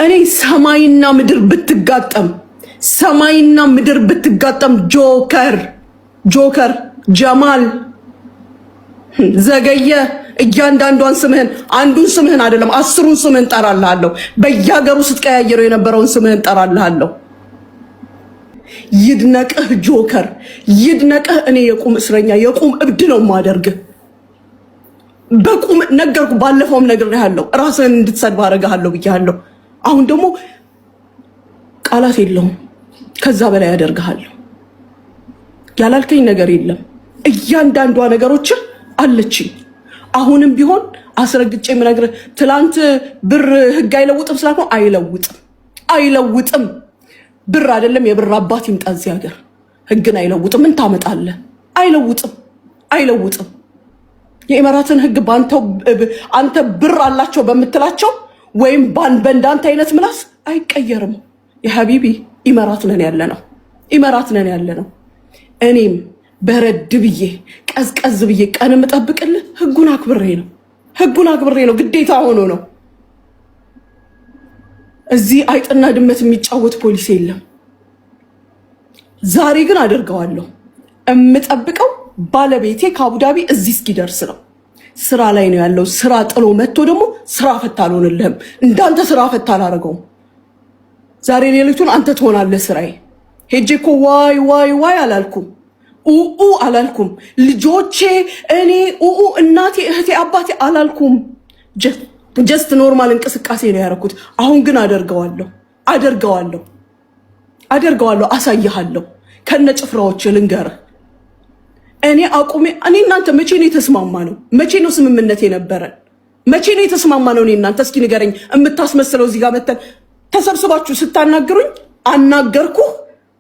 እኔ ሰማይና ምድር ብትጋጠም ጆከር ጀማል ዘገየ እያንዳንዷን ስምህን አንዱን ስምህን አይደለም 10ን ስምህን ጠራልሃለሁ። በየሀገሩ ስትቀያየረው የነበረውን ስምህን ጠራልሃለሁ። ይድነቅህ ጆከር ይድነቅህ። እኔ የቁም እስረኛ የቁም እብድ ነው ማደርግህ። በቁም ነገርኩ። ባለፈውም ነግሬሃለሁ። ራስህን እንድትሰድብ አደርግሃለሁ ብያለሁ። አሁን ደግሞ ቃላት የለውም። ከዛ በላይ ያደርግሃለሁ። ያላልከኝ ነገር የለም። እያንዳንዷ ነገሮች አለችኝ። አሁንም ቢሆን አስረግጬ የምነግርህ ትላንት ብር ህግ አይለውጥም ስላልኩ አይለውጥም። ብር አይደለም የብር አባት ይምጣ እዚህ ሀገር ህግን አይለውጥም። ምን ታመጣለህ? አይለውጥም። የኢማራትን ህግ አንተ ብር አላቸው በምትላቸው ወይም በእንዳንተ አይነት ምላስ አይቀየርም። የሀቢቢ ኢማራት ነን ያለ ነው። እኔም በረድ ብዬ ቀዝቀዝ ብዬ ቀን የምጠብቅልህ ህጉን አክብሬ ነው። ግዴታ ሆኖ ነው። እዚህ አይጥና ድመት የሚጫወት ፖሊስ የለም። ዛሬ ግን አደርገዋለሁ። የምጠብቀው ባለቤቴ ከአቡዳቢ እዚህ እስኪደርስ ነው። ስራ ላይ ነው ያለው። ስራ ጥሎ መጥቶ ደግሞ ስራ ፈታ አልሆንልህም። እንዳንተ ስራ ፈታ አላረገውም። ዛሬ ሌሊቱን አንተ ትሆናለህ ስራዬ። ሄጄ እኮ ዋይ አላልኩም፣ አላልኩም። ልጆቼ እኔ እናቴ እህቴ አባቴ አላልኩም። ጀስት ኖርማል እንቅስቃሴ ነው ያደረኩት። አሁን ግን አደርገዋለሁ። አሳይሃለሁ ከነ ጭፍራዎች ልንገርህ። እኔ እናንተ መቼ ነው የተስማማ ነው? መቼ ነው ስምምነት የነበረን? መቼ ነው የተስማማ ነው? እኔ እናንተ እስኪ ንገረኝ። የምታስመስለው እዚህ ጋር መተን ተሰብስባችሁ ስታናግሩኝ አናገርኩ፣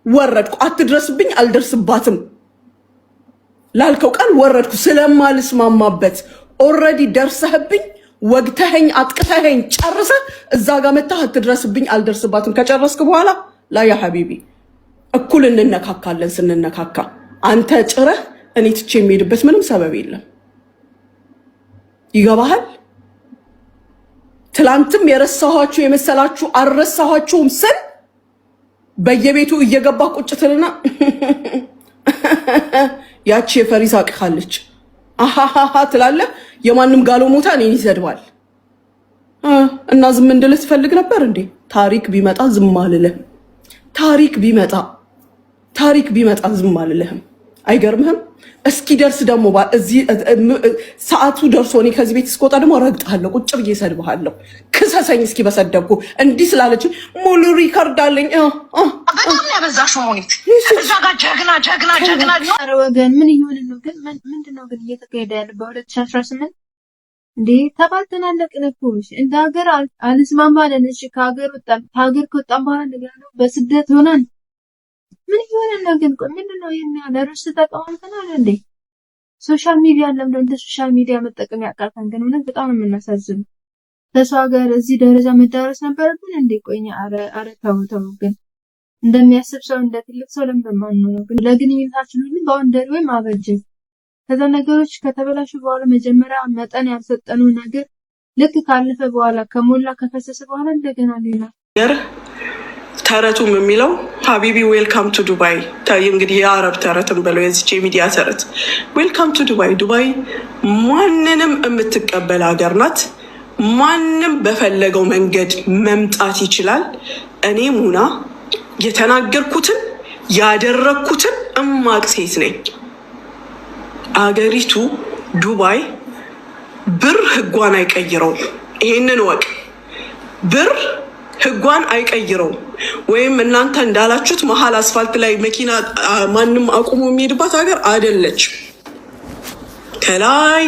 ወረድኩ። አትድረስብኝ፣ አልደርስባትም ላልከው ቃል ወረድኩ። ስለማልስማማበት ኦልሬዲ ደርሰህብኝ፣ ወግተኸኝ፣ አጥቅተኸኝ ጨርሰህ እዛ ጋር መተህ አትድረስብኝ፣ አልደርስባትም ከጨረስክ በኋላ ያ ሀቢቢ እኩል እንነካካለን። ስንነካካ አንተ ጭረህ እኔ ትቼ የሚሄድበት ምንም ሰበብ የለም። ይገባሃል? ትላንትም የረሳኋችሁ የመሰላችሁ አልረሳኋችሁም ስል በየቤቱ እየገባ ቁጭትልና ያቺ የፈሪስ አቅካለች አሃሃሃ ትላለህ። የማንም ጋሎ ሞታ እኔን ይሰድባል እና ዝም እንድልህ ትፈልግ ነበር እንዴ? ታሪክ ቢመጣ ዝም አልልህም። ታሪክ ቢመጣ ዝም አልልህም። አይገርምህም? እስኪ ደርስ ደግሞ እዚህ ሰዓቱ ደርሶ እኔ ከዚህ ቤት እስከወጣ ደግሞ ረግጣለሁ፣ ቁጭ ብዬ ሰድብሃለሁ። ክሰሰኝ እስኪ በሰደብኩ እንዲህ ስላለች ሙሉ ሪከርድ አለኝ። በጣም ያበዛሽው ሞኒት እዛ ጋር ጀግና ኧረ ወገን ምን እየሆንን ነው ግን? ምንድነው ግን እየተካሄደ ያለ? በ2018 እንዴ ተባልተን አለቅን እኮ። እንደ ሀገር አልስማማለን። እሺ ከሀገር ከወጣን በኋላ እንደገና ነው በስደት ሆነን ምን እየሆንን ነው ግን? ቆይ ምንድነው ይሄን ያለ ርዕስ ተቃውመናል እንዴ? ሶሻል ሚዲያ ለምን እንደ ሶሻል ሚዲያ መጠቀም ያቃተን ግን? እውነት በጣም ነው የምናሳዝነው። ከሰው ሀገር እዚህ ደረጃ መዳረስ ነበረብን እንዴ? ቆይኛ አረ ተው ግን እንደሚያስብ ሰው እንደ ትልቅ ሰው ለምን ማንነው ግን? ለግንኙነታችን ሁሉ ባውንደሪ ወይም አበጀን። ከዛ ነገሮች ከተበላሹ በኋላ መጀመሪያ መጠን ያልሰጠነው ነገር ልክ ካለፈ በኋላ ከሞላ ከፈሰሰ በኋላ እንደገና ሌላ ተረቱም የሚለው ሀቢቢ ዌልካም ቱ ዱባይ። እንግዲህ የአረብ ተረትም ብለው የዚች የሚዲያ ተረት ዌልካም ቱ ዱባይ። ዱባይ ማንንም የምትቀበል ሀገር ናት። ማንም በፈለገው መንገድ መምጣት ይችላል። እኔ ሙና የተናገርኩትን ያደረግኩትን እማቅ ሴት ነኝ። አገሪቱ ዱባይ ብር ህጓን አይቀይረውም። ይሄንን ወቅ ብር ህጓን አይቀይረውም። ወይም እናንተ እንዳላችሁት መሀል አስፋልት ላይ መኪና ማንም አቁሞ የሚሄድባት ሀገር አይደለችም። ከላይ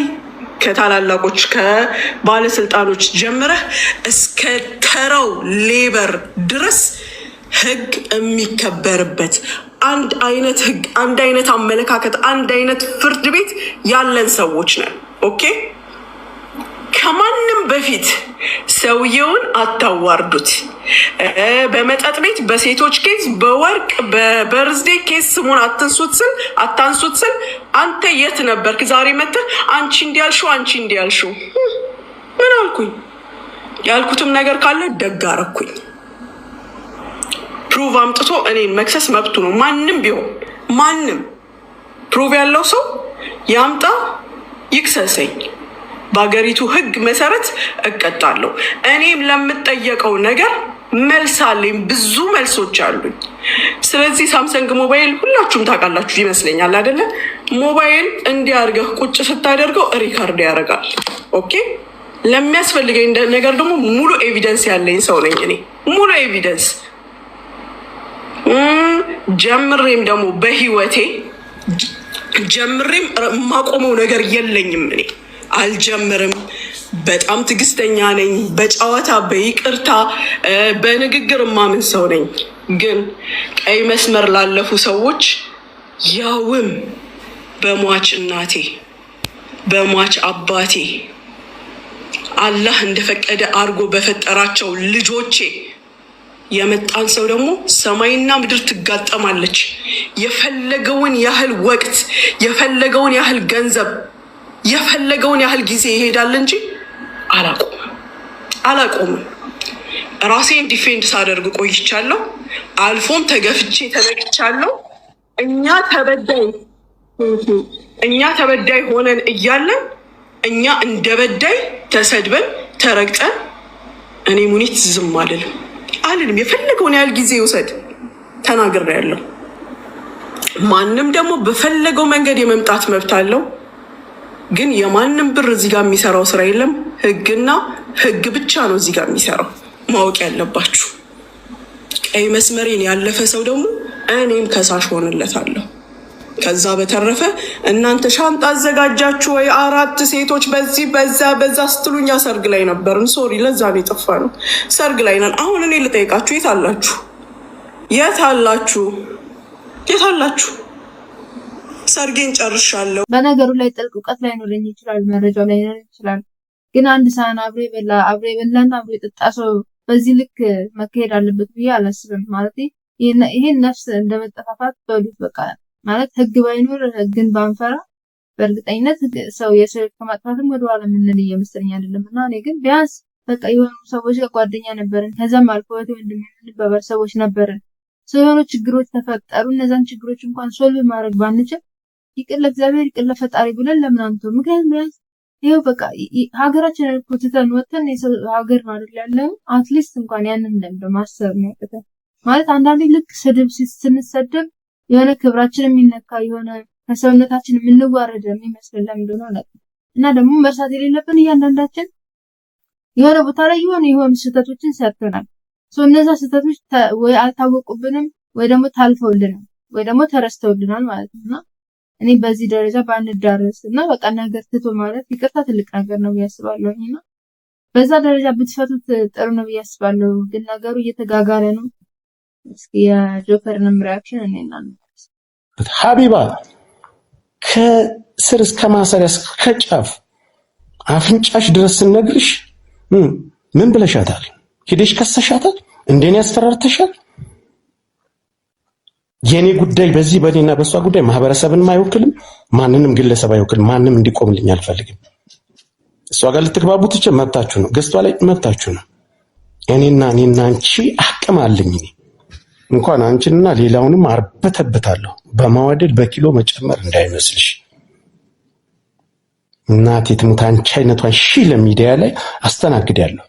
ከታላላቆች ከባለስልጣኖች ጀምረህ እስከ ተራው ሌበር ድረስ ህግ የሚከበርበት አንድ አይነት ህግ፣ አንድ አይነት አመለካከት፣ አንድ አይነት ፍርድ ቤት ያለን ሰዎች ነን። ኦኬ። ከማንም በፊት ሰውየውን አታዋርዱት። በመጠጥ ቤት፣ በሴቶች ኬዝ፣ በወርቅ በበርዝዴ ኬዝ ስሙን አታንሱት ስል አንተ የት ነበርክ? ዛሬ መጥተህ አንቺ እንዲያልሽው ምን አልኩኝ? ያልኩትም ነገር ካለ ደግ አረኩኝ። ፕሩቭ አምጥቶ እኔን መክሰስ መብቱ ነው። ማንም ቢሆን ማንም ፕሩቭ ያለው ሰው ያምጣ ይክሰሰኝ። በአገሪቱ ህግ መሰረት እቀጣለሁ። እኔም ለምጠየቀው ነገር መልስ አለኝ፣ ብዙ መልሶች አሉኝ። ስለዚህ ሳምሰንግ ሞባይል ሁላችሁም ታውቃላችሁ ይመስለኛል አይደለ? ሞባይል እንዲያርገህ ቁጭ ስታደርገው ሪካርድ ያደርጋል። ኦኬ፣ ለሚያስፈልገኝ ነገር ደግሞ ሙሉ ኤቪደንስ ያለኝ ሰው ነኝ እኔ። ሙሉ ኤቪደንስ ጀምሬም ደግሞ በህይወቴ ጀምሬም የማቆመው ነገር የለኝም። እኔ አልጀምርም። በጣም ትዕግስተኛ ነኝ። በጨዋታ በይቅርታ በንግግር ማምን ሰው ነኝ። ግን ቀይ መስመር ላለፉ ሰዎች ያውም በሟች እናቴ በሟች አባቴ አላህ እንደፈቀደ አርጎ በፈጠራቸው ልጆቼ የመጣን ሰው ደግሞ ሰማይና ምድር ትጋጠማለች። የፈለገውን ያህል ወቅት፣ የፈለገውን ያህል ገንዘብ፣ የፈለገውን ያህል ጊዜ ይሄዳል እንጂ አላቆምም። ራሴን ዲፌንድ ሳደርግ ቆይቻለሁ። አልፎም ተገፍቼ ተነቅቻለሁ። እኛ ተበዳይ ሆነን እያለን እኛ እንደ በዳይ ተሰድበን ተረግጠን እኔ ሙኒት ዝም አልልም። የፈለገውን ያህል ጊዜ ይውሰድ ተናግሬያለሁ። ማንም ደግሞ በፈለገው መንገድ የመምጣት መብት አለው። ግን የማንም ብር እዚህ ጋር የሚሰራው ስራ የለም። ህግና ህግ ብቻ ነው እዚህ ጋር የሚሰራው። ማወቅ ያለባችሁ ቀይ መስመሬን ያለፈ ሰው ደግሞ እኔም ከሳሽ ሆንለታለሁ። ከዛ በተረፈ እናንተ ሻንጣ አዘጋጃችሁ ወይ 4 ሴቶች በዚህ በዛ ስትሉኛ ሰርግ ላይ ነበርን። ሶሪ ለዛ ነው የጠፋ ነው። ሰርግ ላይ ነን። አሁን እኔ ልጠይቃችሁ፣ የት አላችሁ? ሰርጌን ጨርሻለሁ። በነገሩ ላይ ጥልቅ እውቀት ላይኖረኝ ይችላል፣ መረጃው ላይኖረኝ ይችላል። ግን አንድ ሳህን አብሮ የበላና አብሮ የጠጣ ሰው በዚህ ልክ መካሄድ አለበት ብዬ አላስብም። ማለት ይሄን ነፍስ እንደመጠፋፋት በሉት በቃ። ማለት ህግ ባይኖር ህግን ባንፈራ በእርግጠኝነት ሰው የሰው ከማጥፋትም ወደኋላ የምንል እየመሰለኝ አይደለም። እና እኔ ግን ቢያንስ በቃ የሆኑ ሰዎች ጋር ጓደኛ ነበርን፣ ከዛም አልፎ ወንድም የምንባባል ሰዎች ነበርን። ሰው የሆኑ ችግሮች ተፈጠሩ። እነዛን ችግሮች እንኳን ሶልቭ ማድረግ ባንችል ይቅር ለእግዚአብሔር ይቅር ለፈጣሪ ብለን ለምን አንተ? ምክንያቱም ቢያንስ ይኸው በቃ ሀገራችንን እኮ ትተን ወጥተን የሰው ሀገር ነው አይደል ያለው። አትሊስት እንኳን ያንን ማሰብ የሚያቅተን ማለት አንዳንዴ ልክ ስድብ ስንሰደብ የሆነ ክብራችን የሚነካ የሆነ ከሰውነታችን የምንዋረድ የሚመስል ለምንድነው ነው። እና ደግሞ መርሳት የሌለብን እያንዳንዳችን የሆነ ቦታ ላይ የሆኑ ስህተቶችን ሰርተናል። እነዛ ስህተቶች ወይ አልታወቁብንም ወይ ደግሞ ታልፈውልናል ወይ ደግሞ ተረስተውልናል ማለት ነውና እኔ በዚህ ደረጃ ባንዳረስ እና በቃ ነገር ትቶ ማለት ይቅርታ ትልቅ ነገር ነው ያስባለሁ። እና በዛ ደረጃ ብትፈቱት ጥሩ ነው ያስባለሁ። ግን ነገሩ እየተጋጋለ ነው። እስኪ የጆከርንም ሪአክሽን እኔና ሀቢባ ከስር እስከ ማሰሪያ እስከ ጫፍ አፍንጫሽ ድረስ ስነግርሽ ምን ብለሻታል? ሄደሽ ከሰሻታል? እንደኔ ያስፈራርተሻል? የኔ ጉዳይ በዚህ በኔና በሷ ጉዳይ ማህበረሰብንም አይወክልም፣ ማንንም ግለሰብ አይወክልም። ማንም እንዲቆምልኝ አልፈልግም። እሷ ጋር ልትግባቡ ትችል መብታችሁ ነው። ገዝቷ ላይ መብታችሁ ነው። እኔና አንቺ አቅም አለኝ። እኔ እንኳን አንቺንና ሌላውንም አርበተብታለሁ። በማወደድ በኪሎ መጨመር እንዳይመስልሽ። እናቴ ትሙት አንቺ አይነቷን ለሚዲያ ላይ አስተናግዳለሁ።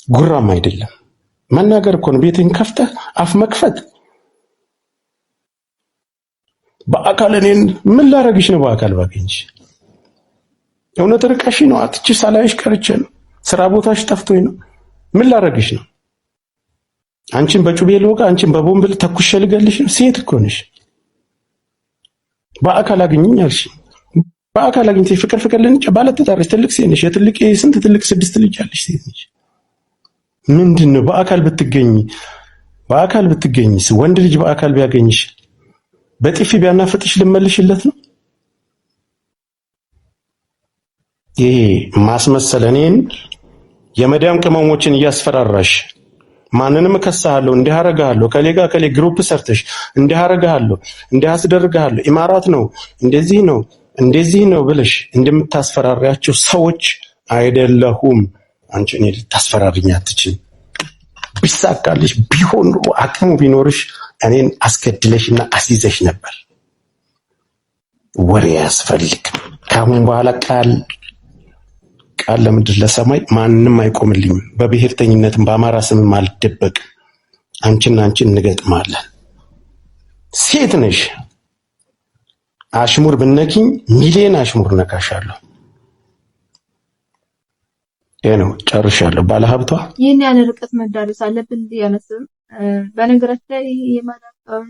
ጉራም አይደለም መናገር እኮ ነው። ቤትህን ከፍተህ አፍ መክፈት። በአካል እኔን ምን ላረግሽ ነው? በአካል ባገኝሽ እውነት ርቀሽ ነው? አትቺ ሳላይሽ ቀርቼ ነው? ስራ ቦታሽ ጠፍቶኝ ነው? ምን ላረግሽ ነው? አንቺን በጩቤ ልወጋ፣ አንቺን በቦምብ ተኩሼ ልገልሽ ነው? ሴት እኮ ነሽ። በአካል አግኝኝ አልሽ። በአካል አግኝተሽ ፍቅር ልንጭ ባለትዳርሽ ትልቅ ሴት ነሽ። የትልቅ ስንት ትልቅ 6 ልጅ ያለሽ ሴት ነሽ። ምንድነው በአካል ብትገኝስ? ወንድ ልጅ በአካል ቢያገኝሽ በጥፊ ቢያናፍጥሽ ልመልሽለት ነው? ይሄ ማስመሰል። እኔን የመዳም ቅመሞችን እያስፈራራሽ ማንንም ከሳሃለሁ፣ እንዲህ አረጋለሁ፣ ከሌጋ ከሌ ግሩፕ ሰርተሽ እንዲህ አረጋለሁ፣ እንዲህ አስደርጋለሁ፣ ኢማራት ነው እንደዚህ ነው ብለሽ እንደምታስፈራሪያቸው ሰዎች አይደለሁም። አንቺ እኔ ልታስፈራሪኝ አትችይም። ቢሳካልሽ ቢሆን አቅሙ ቢኖርሽ እኔን አስገድለሽና አስይዘሽ ነበር። ወሬ አያስፈልግም። ከአሁን በኋላ ቃል ለምድር ለሰማይ ማንም አይቆምልኝም። በብሔርተኝነትም በአማራ ስምም አልደበቅም። አንቺን እንገጥማለን። ሴት ነሽ። አሽሙር ብነኪኝ ሚሊዮን አሽሙር ነካሻለሁ። ይሄ ነው፣ ጨርሻለሁ። ባለሀብቷ ይህን ያለ ርቀት መዳረስ አለብን ያነስም። በነገራችን ላይ የማዳጣውን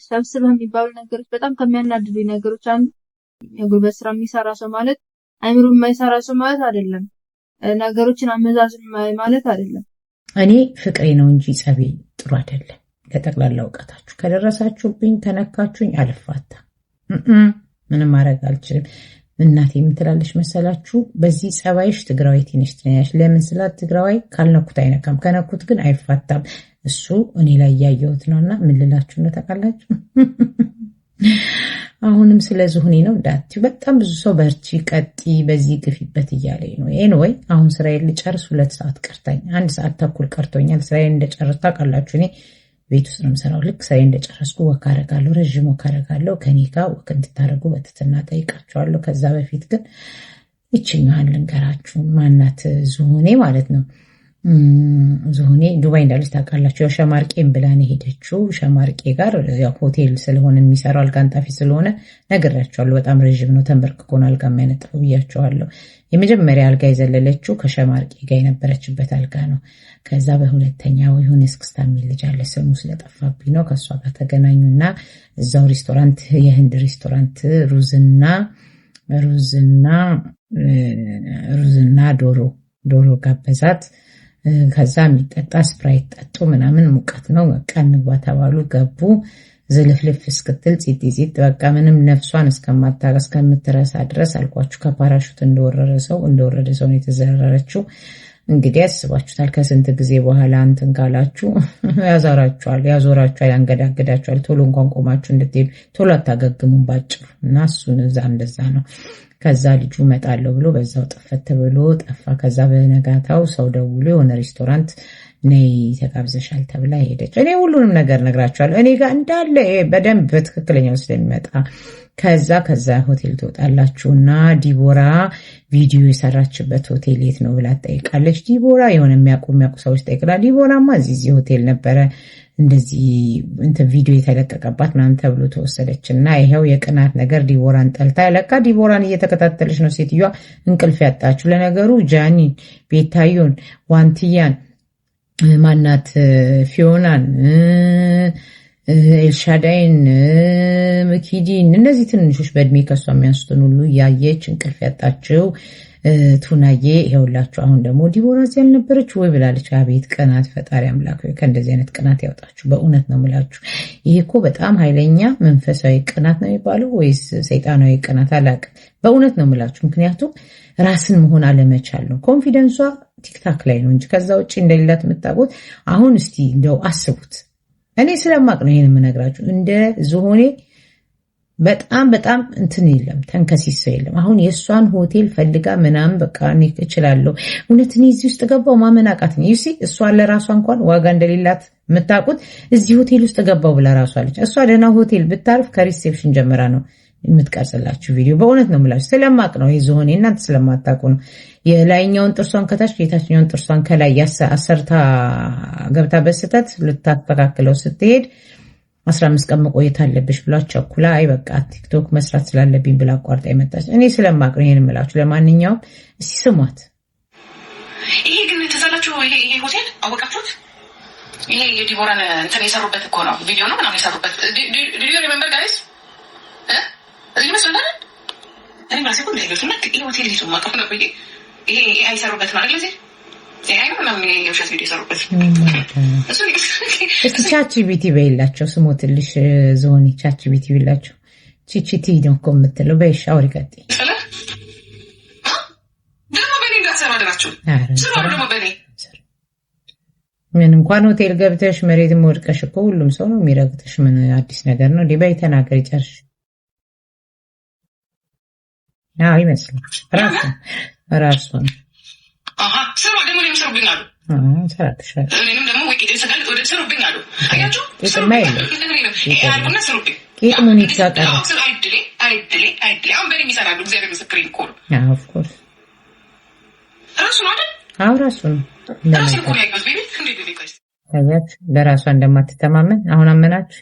ሰብስበህ የሚባሉ ነገሮች በጣም ከሚያናድዱኝ ነገሮች አንዱ የጉልበት ስራ የሚሰራ ሰው ማለት አይምሮ የማይሰራ ሰው ማለት አይደለም። ነገሮችን አመዛዝን ማለት አይደለም። እኔ ፍቅሬ ነው እንጂ ጸቤ ጥሩ አይደለም። ለጠቅላላ እውቀታችሁ ከደረሳችሁብኝ ከነካችሁኝ አልፋታም። ምንም ማድረግ አልችልም። እናቴ የምትላለች መሰላችሁ? በዚህ ጸባይሽ ትግራዋይት ነሽ ትነያለሽ። ለምን ስላት ትግራዋይ ካልነኩት አይነካም፣ ከነኩት ግን አይፋታም። እሱ እኔ ላይ ያየሁት ነውና ምን ልላችሁ ነው ታውቃላችሁ? አሁንም ስለ ዝሆኔ ነው እንዳትዩ። በጣም ብዙ ሰው በርቺ፣ ቀጢ፣ በዚህ ግፊበት እያለኝ ነው። ኤኒዌይ አሁን ስራዬን ልጨርስ 2 ሰዓት ቀርታኝ 1 ሰዓት ተኩል ቀርቶኛል። ስራዬን እንደጨርስ ታውቃላችሁ እኔ ቤት ውስጥ ነው የምሰራው። ልክ ስራዬን እንደጨረስኩ ወክ አደርጋለሁ፣ ረዥም ወክ አደርጋለሁ። ከኔ ጋር ወክ እንድታደርጉ በትህትና ጠይቃችኋለሁ። ከዛ በፊት ግን ይችኛዋን ልንገራችሁ። ማናት? ዝሆኔ ማለት ነው። ዝሆኔ ዱባይ እንዳለች ታውቃላችሁ። ያው ሸማርቄን ብላን ሄደችው። ሸማርቄ ጋር ያው ሆቴል ስለሆነ የሚሰራው አልጋ አንጣፊ ስለሆነ ነግራችኋለሁ። በጣም ረዥም ነው፣ ተንበርክኮ ነው አልጋ የሚያነጥፈው ብያችኋለሁ። የመጀመሪያ አልጋ የዘለለችው ከሸማርቄ ጋር የነበረችበት አልጋ ነው። ከዛ በሁለተኛው የሆነ እስክስታ የሚል ልጅ አለ፣ ስሙ ስለጠፋብኝ ነው። ከእሷ ጋር ተገናኙና እዛው ሬስቶራንት፣ የህንድ ሬስቶራንት ሩዝና ዶሮ ጋበዛት። ከዛ የሚጠጣ ስፕራይት ጠጡ ምናምን፣ ሙቀት ነው በቃ እንግባ ተባሉ። ገቡ። ዝልፍልፍ እስክትል ፂጥ በቃ ምንም ነፍሷን እስከምትረሳ ድረስ አልኳችሁ። ከፓራሹት እንደወረደ ሰው ነው የተዘረረችው። እንግዲህ ያስባችሁታል። ከስንት ጊዜ በኋላ እንትን ካላችሁ ያዞራችኋል፣ ያንገዳግዳችኋል። ቶሎ እንኳን ቆማችሁ እንድትሄዱ ቶሎ አታገግሙም ባጭሩ። እና እሱን እንደዛ ነው። ከዛ ልጁ መጣለሁ ብሎ በዛው ጥፈት ብሎ ጠፋ። ከዛ በነጋታው ሰው ደውሎ የሆነ ሬስቶራንት ነይ ተጋብዘሻል ተብላ ሄደች። እኔ ሁሉንም ነገር ነግራችኋለሁ። እኔ ጋር እንዳለ በደንብ በትክክለኛው ስለሚመጣ ከዛ ሆቴል ትወጣላችሁና ዲቦራ ቪዲዮ የሰራችበት ሆቴል የት ነው ብላ ትጠይቃለች። ዲቦራ የሆነ የሚያውቁ ሰዎች ጠይቅላ፣ ዲቦራማ እዚህ ሆቴል ነበረ እንደዚህ ቪዲዮ የተለቀቀባት ምናምን ተብሎ ተወሰደችና ይሄው የቅናት ነገር ዲቦራን ጠልታ ለካ ዲቦራን እየተከታተለች ነው ሴትዮዋ እንቅልፍ ያጣችው። ለነገሩ ጃኒን፣ ቤታዮን፣ ዋንትያን፣ ማናት ፊዮናን፣ ኤልሻዳይን፣ መኪዲን እነዚህ ትንሾች በእድሜ ከሷ የሚያንሱትን ሁሉ ያየች እንቅልፍ ያጣችው ቱናዬ ይኸውላችሁ። አሁን ደግሞ ዲቦራ እዚህ ያልነበረች ወይ ብላለች። አቤት ቅናት! ፈጣሪ አምላክ ወይ ከእንደዚህ አይነት ቅናት ያውጣችሁ። በእውነት ነው የምላችሁ። ይሄ እኮ በጣም ኃይለኛ መንፈሳዊ ቅናት ነው የሚባለው ወይስ ሰይጣናዊ ቅናት አላውቅም። በእውነት ነው የምላችሁ። ምክንያቱም ራስን መሆን አለመቻል ነው። ኮንፊደንሷ ቲክታክ ላይ ነው እንጂ ከዛ ውጭ እንደሌላት የምታውቁት። አሁን እስቲ እንደው አስቡት። እኔ ስለማቅ ነው ይሄን የምነግራችሁ። እንደ ዝሆኔ በጣም እንትን የለም፣ ተንከሲስ የለም። አሁን የእሷን ሆቴል ፈልጋ ምናምን በቃ እኔ እችላለሁ እውነት እኔ እዚህ ውስጥ ገባው ማመን አቃተኝ። ዩሲ እሷን ለራሷ እንኳን ዋጋ እንደሌላት የምታውቁት እዚህ ሆቴል ውስጥ ገባው ብላ ራሷ አለች። እሷ ደህና ሆቴል ብታርፍ ከሪሴፕሽን ጀምራ ነው የምትቀርጽላችሁ ቪዲዮ። በእውነት ነው የምላችሁ። ስለማቅ ነው ይሄ ዝሆኔ፣ እናንተ ስለማታውቁ ነው። የላይኛውን ጥርሷን ከታች የታችኛውን ጥርሷን ከላይ አሰርታ ገብታ በስተት ልታስተካክለው ስትሄድ 15 ቀን መቆየት አለብሽ ብላ ቸኩላ አይ በቃ ቲክቶክ መስራት ስላለብኝ ብላ አቋርጣ የመጣች። እኔ ስለማቅ ነው ይሄን የምላችሁ። ለማንኛውም እስቲ ስሟት። ይሄ ግን ተዛላችሁ ይሄ ሆቴል አወቃችሁት? ይሄ የዲቦራን እንትን የሰሩበት እኮ ነው፣ ቪዲዮ ነው ምናምን የሰሩበት። ዲዮ ሪሜምበር ጋይስ እዚህ መስሎናል። እኔ ማለት ነው ለይቶና ይሄ ሆቴል ይዞ ማቀፍ ነው ይሄ አይሰሩበት ማለት ለዚህ እስቲ ቻትጂፒቲ በይላቸው ስሞትልሽ ዝሆኔ ቻትጂፒቲ በይላቸው። ቺቺቲ ነው እኮ የምትለው። በይሽ አውሪ ቀጥይ። ምን እንኳን ሆቴል ገብተሽ መሬትም ወድቀሽ እኮ ሁሉም ሰው ነው የሚረግጥሽ። ምን አዲስ ነገር ነው? በይ ተናገሪ ጨርሽ። አዎ ይመስላል ራሱ ስሩ ደግሞ እኔም ስሩብኝ አሉ። እኔንም ደግሞ ወይ ቄጤ ስጋል ወደ ስሩብኝ አሉ። አያችሁ ስሩብኝ ቄጥሙን ይታጣል። አይድሌ አሁን በእኔም ይሰራሉ። እግዚአብሔር ምስክሬን እኮ ነው። ራሱ ነው አይደል? አዎ ራሱ ነው። ራሱ እኮ ነው ያየሁት። ቤቢ እንዴት ነው ይቀርስ ታያችሁ። ለራሷ እንደማትተማመን አሁን አመናችሁ።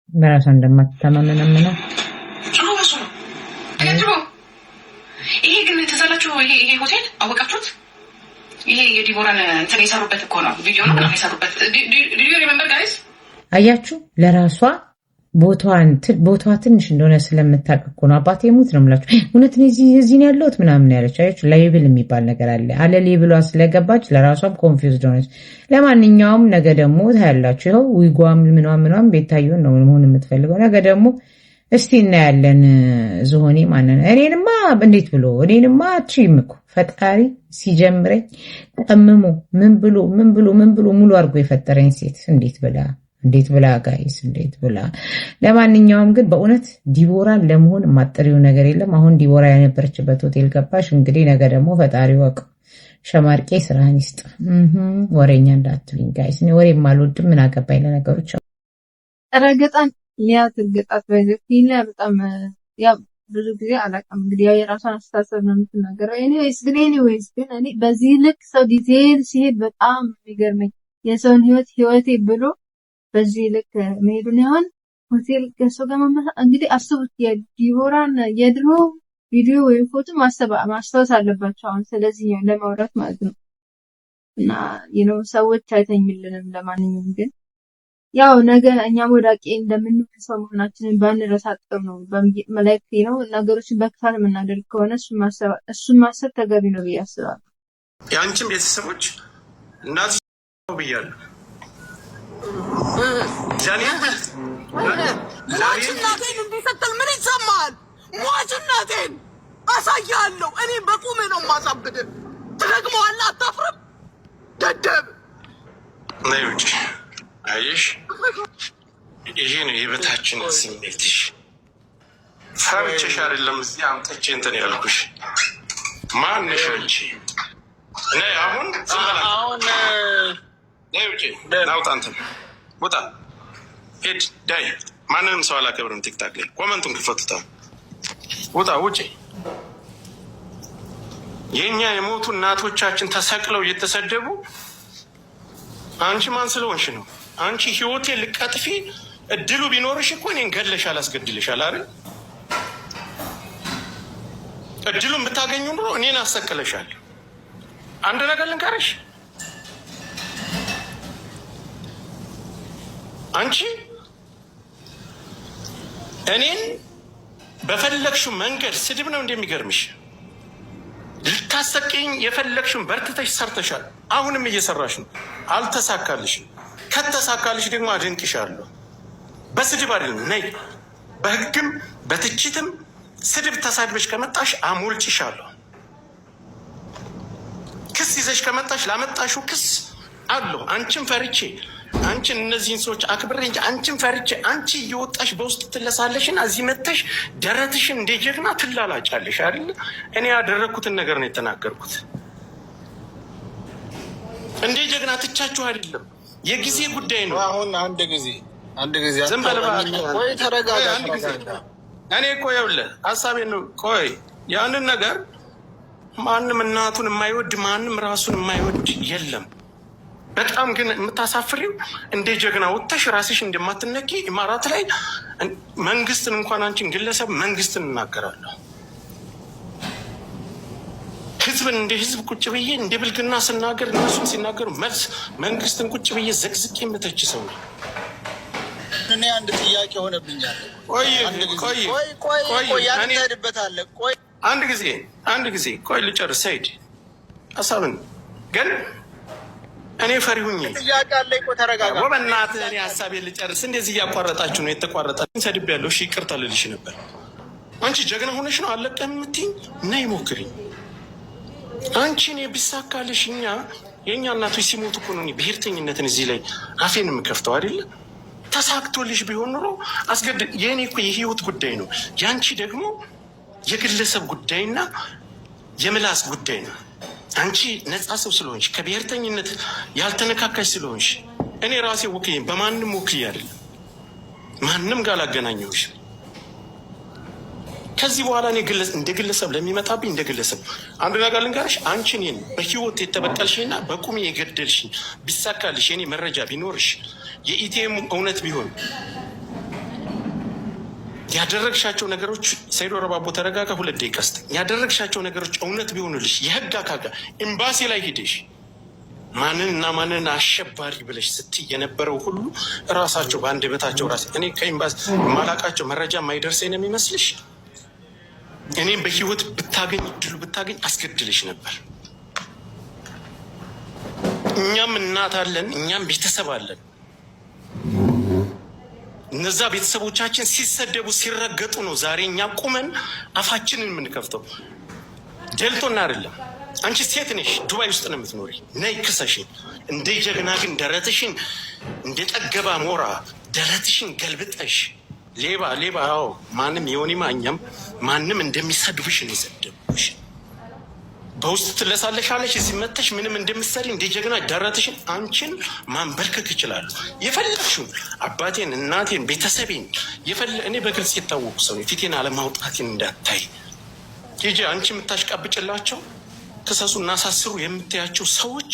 በራሷ እንደማትተማመን አመናችሁ። ራሱ ነው አያችሁ። ይሄ ግን ተዛላችሁ። ይሄ ሆቴል አወቃችሁት? ይሄ የዲቦራን እንትን የሰሩበት እኮ ነው። ቪዲዮ ነው ምናምን የሰሩበት። ዲዩ ሪሜምበር ጋይስ? አያችሁ ለራሷ ቦታዋ ትንሽ እንደሆነ ስለምታውቅ እኮ ነው። አባቴ ሙት ነው የምላችሁ። እውነት ነው እዚህ ነው ያለሁት ምናምን ያለች። አያችሁ ሌብል የሚባል ነገር አለ። አለ ሌብሏ ስለገባች ለራሷም ኮንፊውዝድ ሆነች። ለማንኛውም ነገ ደግሞ ታያላችሁ። ይኸው ዊጓም ምኗም ቤታየውን ነው መሆን የምትፈልገው። ነገ ደግሞ እስቲ እናያለን። ዝሆኔ ማንን እኔንማ እንዴት ብሎ እኔንማ አትሪም እኮ ፈጣሪ ሲጀምረኝ ቀምሞ ምን ብሎ ሙሉ አድርጎ የፈጠረኝ ሴት እንዴት ብላ ጋይስ እንዴት ብላ። ለማንኛውም ግን በእውነት ዲቦራን ለመሆን የማጠሪው ነገር የለም። አሁን ዲቦራ የነበረችበት ሆቴል ገባሽ። እንግዲህ ነገ ደግሞ ፈጣሪ ወቅ ሸማርቄ ስራህን ይስጥ። ወሬኛ እንዳትሉኝ ጋይስ። እኔ ወሬ የማልወድም ምን አገባኝ ለነገሮች። ረገጣን ሊያ ትገጣት በዚህና በጣም ያ ብዙ ጊዜ አላውቅም። እንግዲህ ያው የራሷን አስተሳሰብ ነው የምትናገረው። ኤኒዌይስ ግን እኔ በዚህ ልክ ሰው ዲቴል ሲሄድ በጣም የሚገርመኝ የሰውን ህይወቴ ብሎ በዚህ ልክ መሄዱን ያሁን ሆቴል ከሰው ጋር እንግዲህ አስቡት። የዲቦራን የድሮ ቪዲዮ ወይም ፎቶ ማስታወስ አለባቸው አሁን ስለዚህ ለማውራት ማለት ነው። እና ሰዎች አይተኝልንም። ለማንኛውም ግን ያው ነገ እኛም ወዳቄ እንደምንከሰው መሆናችንን ባንረሳ ጥሩ ነው። በመላእክት ነው ነገሮችን በክፋት የምናደርግ ከሆነ እሱን ማሰብ ተገቢ ነው ብዬ አስባለሁ። የአንቺም ቤተሰቦች እናት ብያለሁ። ሟች እናቴን እንዲሰጠል ምን ይሰማል? ሟች እናቴን አሳያለሁ። እኔ በቁሜ ነው ማሳብድ። ትደግመዋለህ፣ አታፍርም? ደደብ ነይ ውጪ። አየሽ፣ ይሄ ነው የበታችነት ስሜትሽ። ፈርቼሽ አይደለም እዚህ አምጥቼ እንትን ያልኩሽ። ማንሽ አንቺ? ነይ አሁን አሁን ነይ ውጪ። ናውጣ፣ አንተም ውጣ፣ ሂድ፣ ዳይ። ማንንም ሰው አላከብርም። ቲክታክ ላይ ኮመንቱን ክፈቱታ። ውጣ፣ ውጪ። የኛ የሞቱ እናቶቻችን ተሰቅለው እየተሰደቡ አንቺ ማን ስለሆንሽ ነው? አንቺ ህይወቴ ልቀጥፊ እድሉ ቢኖርሽ እኮ እኔን ገድለሻል፣ አስገድልሻል አይደል? እድሉን ብታገኙ ኑሮ እኔን አሰቅለሻል። አንድ ነገር ልንገርሽ፣ አንቺ እኔን በፈለግሽው መንገድ ስድብ ነው እንደሚገርምሽ። ልታሰቅኝ የፈለግሽውን በርትተሽ ሰርተሻል። አሁንም እየሰራሽ ነው። አልተሳካልሽም። ከተሳካልሽ ደግሞ አድንቅሻለሁ። በስድብ አይደለም፣ ነይ በህግም በትችትም ስድብ ተሳድበሽ ከመጣሽ አሞልጭሻለሁ። ክስ ይዘሽ ከመጣሽ ላመጣሽው ክስ አለሁ። አንቺን ፈርቼ አንቺን እነዚህን ሰዎች አክብሬ እንጂ አንቺን ፈርቼ አንቺ እየወጣሽ በውስጥ ትለሳለሽና እዚህ መጥተሽ ደረትሽን እንደ ጀግና ትላላጫለሽ አይደል? እኔ ያደረግኩትን ነገር ነው የተናገርኩት። እንደ ጀግና ትቻችሁ አይደለም፣ የጊዜ ጉዳይ ነው። አሁን አንድ ጊዜ ዝም በል እባክህ፣ ቆይ ተረጋጋ። እኔ እኮ ይኸውልህ ሀሳቤን ነው። ቆይ ያንን ነገር ማንም እናቱን የማይወድ ማንም ራሱን የማይወድ የለም። በጣም ግን የምታሳፍሪው እንደ ጀግና ወጥተሽ ራስሽ እንደማትነቂ ኢማራት ላይ መንግስትን እንኳን አንቺን ግለሰብ መንግስትን እናገራለሁ። ህዝብን እንደ ህዝብ ቁጭ ብዬ እንደ ብልግና ስናገር እነሱን ሲናገሩ መልስ መንግስትን ቁጭ ብዬ ዘግዝቄ የምተች ሰው ነው። እኔ አንድ ጥያቄ ሆነብኛል። አንድ ጊዜ ቆይ ልጨርስ። ሰይድ ሀሳብን ግን እኔ ፈሪ ሁኜ ጥያቄ አለ እኮ ተረጋጋ። በእናትህ እኔ ሀሳቤን ልጨርስ። እንደዚህ እያቋረጣችሁ ነው የተቋረጠ። ሰድቤያለሁ። እሺ ይቅርታ ልልሽ ነበር። አንቺ ጀግና ሆነሽ ነው አለቀም የምትይኝ? ነይ ሞክሪኝ። አንቺ እኔ ቢሳካልሽ የእኛ እናቶች ሲሞቱ እኮ ነው ብሔርተኝነትን እዚህ ላይ አፌን የምከፍተው አይደለ? ተሳክቶልሽ ቢሆን ኑሮ የእኔ እኮ የህይወት ጉዳይ ነው። የአንቺ ደግሞ የግለሰብ ጉዳይና የምላስ ጉዳይ ነው። አንቺ ነፃ ሰው ስለሆንሽ ከብሔርተኝነት ያልተነካካሽ ስለሆንሽ እኔ ራሴ ወክዬ በማንም ወክዬ አይደለም ማንም ጋር አላገናኘሁሽ። ከዚህ በኋላ እኔ እንደ ግለሰብ ለሚመጣብኝ እንደ ግለሰብ አንድ ነገር ልንገርሽ። አንቺ እኔን በህይወት የተበቀልሽና በቁሜ የገደልሽኝ ቢሳካልሽ የኔ መረጃ ቢኖርሽ የኢቲኤም እውነት ቢሆን ያደረግሻቸው ነገሮች ሰይዶ ረባቦ ተረጋጋ 2 ደቂቃ ስጥ። ያደረግሻቸው ነገሮች እውነት ቢሆኑልሽ የህግ አካል ኤምባሲ ላይ ሄደሽ ማንንና ማንን አሸባሪ ብለሽ ስትይ የነበረው ሁሉ ራሳቸው በአንደበታቸው ራስ እኔ ከኤምባሲ ማላቃቸው መረጃ የማይደርሰኝ ነው የሚመስልሽ? እኔም በህይወት ብታገኝ እድሉ ብታገኝ አስገድልሽ ነበር። እኛም እናት አለን፣ እኛም ቤተሰብ አለን። እነዛ ቤተሰቦቻችን ሲሰደቡ ሲረገጡ ነው ዛሬ እኛ ቁመን አፋችንን የምንከፍተው። ደልቶና አይደለም። አንቺ ሴት ነሽ፣ ዱባይ ውስጥ ነው የምትኖሪ። ነይ ክሰሽን። እንደ ጀግና ግን ደረትሽን እንደ ጠገባ ሞራ ደረትሽን ገልብጠሽ ሌባ ሌባ። አዎ ማንም የሆኒማ እኛም ማንም እንደሚሰድብሽ ነው የሰደቡሽ። በውስጥ ትለሳለሻለሽ። እዚህ መተሽ ምንም እንደምትሰሪ እንደ ጀግና ደረትሽን አንቺን ማንበርከክ ይችላሉ። የፈለግሽው አባቴን፣ እናቴን፣ ቤተሰቤን እኔ በግልጽ የታወቁ ሰው ፊቴን አለማውጣቴን እንዳታይ ሂጂ። አንቺ የምታሽቃብጭላቸው ክሰሱ እናሳስሩ የምታያቸው ሰዎች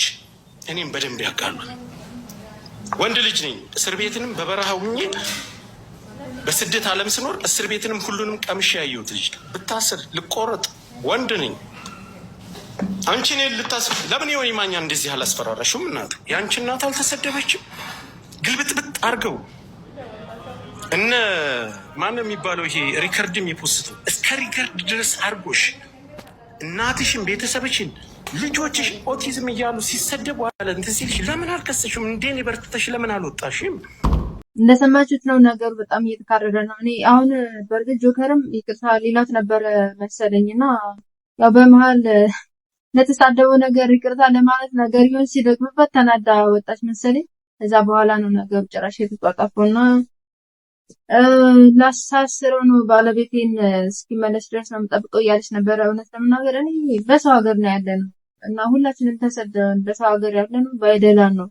እኔም በደንብ ያውቃሉ። ወንድ ልጅ ነኝ። እስር ቤትንም በበረሃ ሁኜ በስደት ዓለም ስኖር እስር ቤትንም ሁሉንም ቀምሼ ያየሁት ልጅ። ብታስር ልቆረጥ ወንድ ነኝ። አንቺ እኔን ልታስር ለምን የሆነ ማኛ እንደዚህ አላስፈራራሽም? እናቱ የአንቺ እናት አልተሰደበችም? ግልብጥብጥ አድርገው እነ ማነው የሚባለው ይሄ ሪከርድ የሚፖስቱ እስከ ሪከርድ ድረስ አድርጎሽ እናትሽን፣ ቤተሰብሽን፣ ልጆችሽ ኦቲዝም እያሉ ሲሰደቡ አለ እንትን ሲልሽ ለምን አልከሰሽም? እንዴን በርትተሽ ለምን አልወጣሽም? እንደሰማችሁት ነው። ነገሩ በጣም እየተካረረ ነው። እኔ አሁን በእርግጥ ጆከርም ይቅርታ ሌላት ነበረ መሰለኝ እና ያው በመሀል ለተሳደበው ነገር ይቅርታ ለማለት ነገር ይሁን ሲደግምበት ተናዳ ወጣች መሰለኝ። ከዛ በኋላ ነው ነገሩ ጭራሽ የተጧጣፈውና ላሳስረው ነው ባለቤቴን እስኪመለስ ድረስ ነው የምጠብቀው እያለች ነበረ። እውነት ለመናገር እኔ በሰው ሀገር ነው ያለነው እና ሁላችንም ተሰደን በሰው ሀገር ያለነው ባይደላን ነው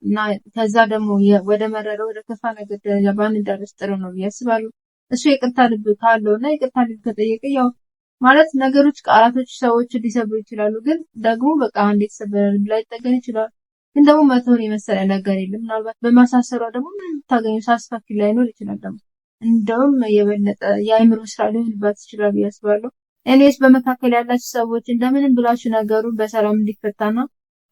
እና ከዛ ደግሞ ወደ መረረ ወደ ከፋ ነገር ደረጃ ባንደርስ ጥሩ ነው ብዬ አስባለሁ። እሱ ይቅርታ ልብ ካለው እና ይቅርታ ልብ ከጠየቀ ያው ማለት ነገሮች ቃላቶች ሰዎች ሊሰብሩ ይችላሉ፣ ግን ደግሞ በቃ አንድ የተሰበረ ልብ ላይ ጠገን ይችላል። ግን ደግሞ መተውን የመሰለ ነገር የለም። ምናልባት በማሳሰሯ ደግሞ ምን ታገኙ ሳስፋኪ ላይኖር ይችላል። ደግሞ እንደውም የበለጠ የአእምሮ ስራ ሊሆንባት ይችላል ብዬ አስባለሁ። እኔስ በመካከል ያላችሁ ሰዎች እንደምንም ብላችሁ ነገሩ በሰላም እንዲፈታና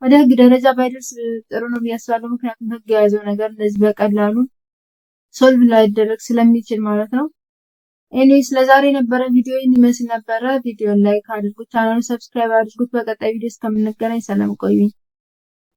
ወደ ህግ ደረጃ ባይደርስ ጥሩ ነው ብዬ አስባለሁ። ምክንያቱም ህግ የያዘው ነገር እንደዚህ በቀላሉ ሶልቭ ላይደረግ ስለሚችል ማለት ነው። እኔስ ለዛሬ የነበረ ቪዲዮ ይመስል ነበረ። ቪዲዮን ላይክ አድርጉት፣ ቻናሉን ሰብስክራይብ አድርጉት። በቀጣይ ቪዲዮ እስከምንገናኝ ሰላም ቆዩኝ።